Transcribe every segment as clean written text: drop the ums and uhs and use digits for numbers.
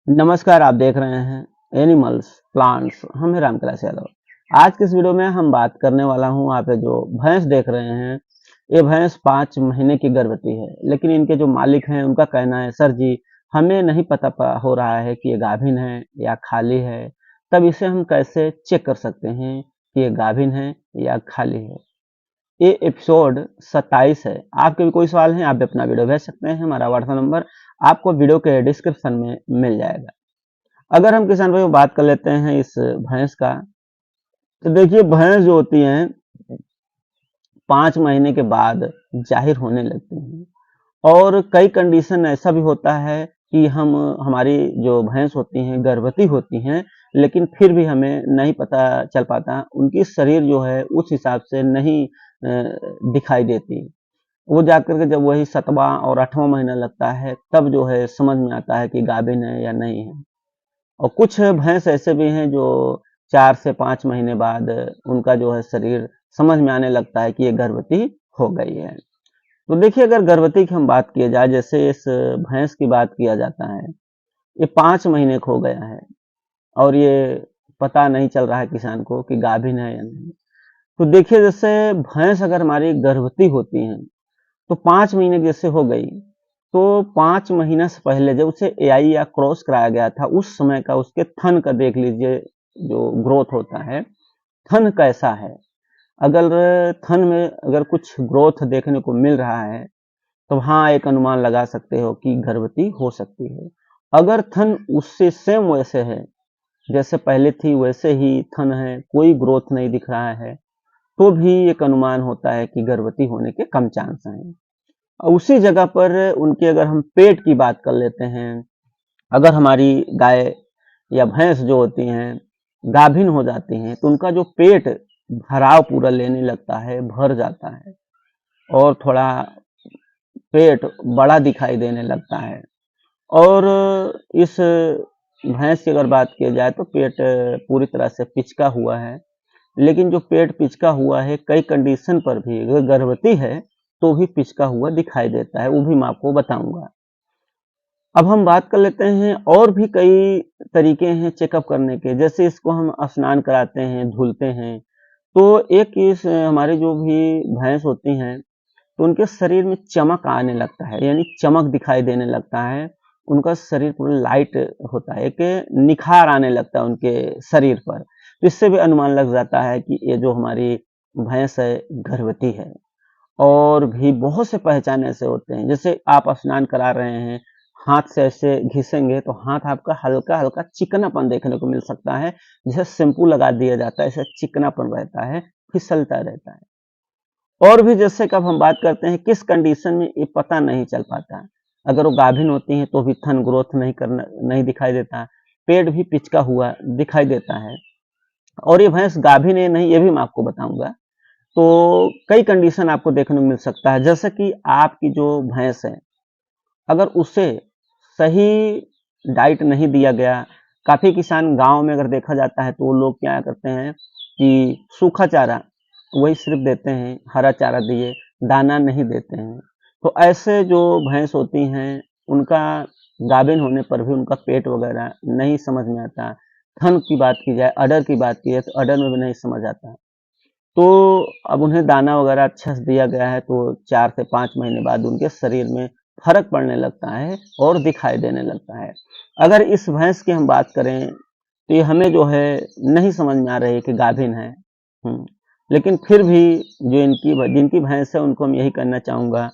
नमस्कार, आप देख रहे हैं एनिमल्स प्लांट्स। हम हैं रामकैलाश यादव। आज के इस वीडियो में हम बात करने वाला हूँ, आप ये जो भैंस देख रहे हैं, ये भैंस 5 महीने की गर्भवती है। लेकिन इनके जो मालिक हैं उनका कहना है, सर जी हमें नहीं पता हो रहा है कि ये गाभिन है या खाली है। तब इसे हम कैसे चेक कर सकते हैं कि ये गाभिन है या खाली है। ये एपिसोड 27 है। आपके भी कोई सवाल है, आप भी अपना वीडियो भेज सकते हैं। हमारा व्हाट्सएप नंबर आपको वीडियो के डिस्क्रिप्शन में मिल जाएगा। अगर हम किसान भाई बात कर लेते हैं इस भैंस का, तो देखिए भैंस जो होती हैं 5 महीने के बाद जाहिर होने लगती हैं। और कई कंडीशन ऐसा भी होता है कि हम हमारी जो भैंस होती हैं गर्भवती होती हैं, लेकिन फिर भी हमें नहीं पता चल पाता, उनकी शरीर जो है उस हिसाब से नहीं दिखाई देती। वो जाकर के जब वही 7वां और 8वां महीना लगता है, तब जो है समझ में आता है कि गाभिन है या नहीं है। और कुछ भैंस ऐसे भी हैं जो 4 से 5 महीने बाद उनका जो है शरीर समझ में आने लगता है कि ये गर्भवती हो गई है। तो देखिए, अगर गर्भवती की हम बात किया जाए, जैसे इस भैंस की बात किया जाता है, ये 5 महीने का हो गया है और ये पता नहीं चल रहा है किसान को कि गाभिन है या नहीं। तो देखिए, जैसे भैंस अगर हमारी गर्भवती होती हैं, तो 5 महीने की जैसे हो गई, तो 5 महीना से पहले जब उसे एआई या क्रॉस कराया गया था, उस समय का उसके थन का देख लीजिए, जो ग्रोथ होता है, थन कैसा है। अगर थन में अगर कुछ ग्रोथ देखने को मिल रहा है, तो हाँ, एक अनुमान लगा सकते हो कि गर्भवती हो सकती है। अगर थन उससे सेम वैसे है, जैसे पहले थी वैसे ही थन है, कोई ग्रोथ नहीं दिख रहा है, तो भी एक अनुमान होता है कि गर्भवती होने के कम चांस हैं। उसी जगह पर उनके अगर हम पेट की बात कर लेते हैं, अगर हमारी गाय या भैंस जो होती हैं गाभिन हो जाती हैं, तो उनका जो पेट भराव पूरा लेने लगता है, भर जाता है और थोड़ा पेट बड़ा दिखाई देने लगता है। और इस भैंस की अगर बात की जाए तो पेट पूरी तरह से पिचका हुआ है। लेकिन जो पेट पिचका हुआ है, कई कंडीशन पर भी अगर गर्भवती है तो भी पिचका हुआ दिखाई देता है, वो भी मैं आपको बताऊंगा। अब हम बात कर लेते हैं, और भी कई तरीके हैं चेकअप करने के। जैसे इसको हम स्नान कराते हैं, धुलते हैं, तो एक इस हमारी जो भी भैंस होती हैं, तो उनके शरीर में चमक आने लगता है, यानी चमक दिखाई देने लगता है। उनका शरीर पूरा लाइट होता है, एक निखार आने लगता है उनके शरीर पर। तो इससे भी अनुमान लग जाता है कि ये जो हमारी भैंस है गर्भवती है। और भी बहुत से पहचान ऐसे होते हैं, जैसे आप स्नान करा रहे हैं, हाथ से ऐसे घिसेंगे तो हाथ आपका हल्का हल्का चिकनापन देखने को मिल सकता है। जैसे शैम्पू लगा दिया जाता है, ऐसा चिकनापन रहता है, फिसलता रहता है। और भी जैसे कि अब हम बात करते हैं किस कंडीशन में ये पता नहीं चल पाता। अगर वो गाभिन होती हैं तो भी थन ग्रोथ नहीं दिखाई देता, पेट भी पिचका हुआ दिखाई देता है। और ये भैंस गाभिन है नहीं, ये भी मैं आपको बताऊंगा। तो कई कंडीशन आपको देखने को मिल सकता है, जैसे कि आपकी जो भैंस है, अगर उसे सही डाइट नहीं दिया गया। काफ़ी किसान गाँव में अगर देखा जाता है तो वो लोग क्या करते हैं कि सूखा चारा वही सिर्फ देते हैं, हरा चारा दिए, दाना नहीं देते हैं। तो ऐसे जो भैंस होती हैं, उनका गाभिन होने पर भी उनका पेट वगैरह नहीं समझ में आता। थन की बात की जाए, अडर की बात की जाए, तो अडर में भी नहीं समझ आता। तो अब उन्हें दाना वगैरह अच्छा से दिया गया है, तो 4 से 5 महीने बाद उनके शरीर में फ़र्क पड़ने लगता है और दिखाई देने लगता है। अगर इस भैंस की हम बात करें, तो ये हमें जो है नहीं समझ में आ रही है कि गाभिन है। हुँ, लेकिन फिर भी जो जिनकी भैंस है उनको मैं यही कहना चाहूँगा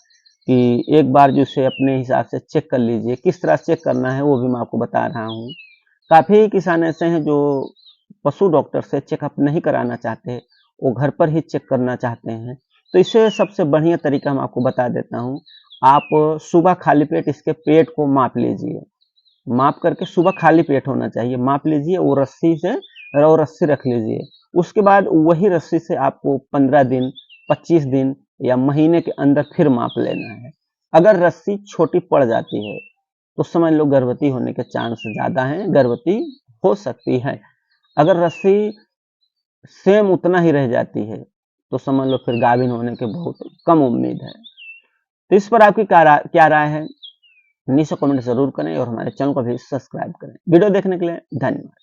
कि एक बार जो इसे अपने हिसाब से चेक कर लीजिए। किस तरह से चेक करना है वो भी मैं आपको बता रहा हूँ। काफ़ी किसान ऐसे हैं जो पशु डॉक्टर से चेकअप नहीं कराना चाहते, वो घर पर ही चेक करना चाहते हैं। तो इससे सबसे बढ़िया तरीका मैं आपको बता देता हूँ। आप सुबह खाली पेट इसके पेट को माप लीजिए। माप करके सुबह खाली पेट होना चाहिए, माप लीजिए, वो रस्सी से वो रस्सी रख लीजिए। उसके बाद वही रस्सी से आपको 15 दिन, 25 दिन या महीने के अंदर फिर माप लेना है। अगर रस्सी छोटी पड़ जाती है, तो समझ लो गर्भवती होने के चांस ज़्यादा हैं, गर्भवती हो सकती है। अगर रस्सी सेम उतना ही रह जाती है, तो समझ लो फिर गाभिन होने के बहुत कम उम्मीद है। तो इस पर आपकी क्या राय है? नीचे कमेंट जरूर करें और हमारे चैनल को भी सब्सक्राइब करें। वीडियो देखने के लिए धन्यवाद।